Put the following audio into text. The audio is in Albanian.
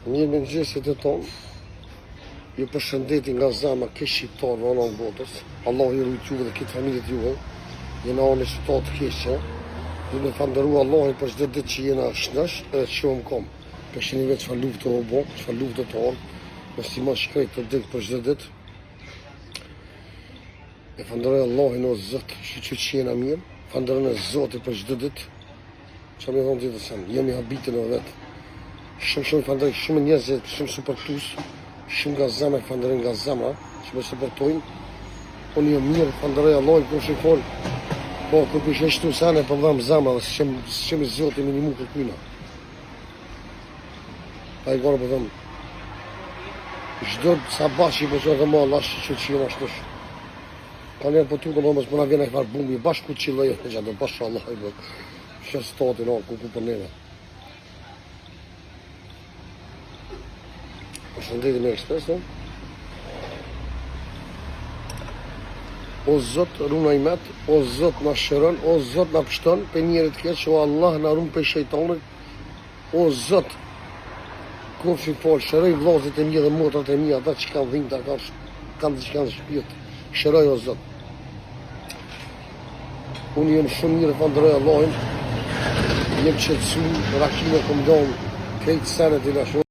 Mirë me mëngjesit e tonë, ju përshëndeti nga zama ke shqiptarë në anë botës. Allah ju rujt juve dhe këtë familjet juve, jena anë e shqiptarë të keqe. Ju me falënderu Allahin për çdo ditë që jena shnesh edhe që shumë kom. Për shënive që fa luftë o bo, që fa luftë të tonë, me si ma shkrejt të ditë për çdo ditë. E falënderoj Allahin o Zot, që jena mirë, falënderoj e Zotit për çdo ditë. Që me thonë të të samë, jemi habitin o vetë. Shumë falënderoj, shumë njerëz shumë suportues, shumë nga zemra falënderoj nga zemra që më suportojnë. Unë jam mirë, falënderoj Allahin kur shikon. Po kur kush është këtu sana po vëm zemra, shumë Zoti minimu kërkojna. Ai gore po them. Çdo sabah që po shoh më Allah që jam ashtu. Kanë po tu do mos bëna vjen ai far bumbi bashku çilloj e gjatë pashallah ai bë. Shëstotin o ku po neve. Përshëndetje me ekspreso. O Zot, runa imet, o Zot na shëron, o Zot na pështon për njerët keq, o Allah na ruan për shejtanit, o Zot, kofshin fol, shëroj vllazët e mi dhe motrat e mi, ata që kanë dhimbta, kanë diçka në shpirt, shëroj o Zot. Unë jem shumë mirë, falënderoj Allahin, jem qetësuar, rakime kom dhënë, krejt senet i na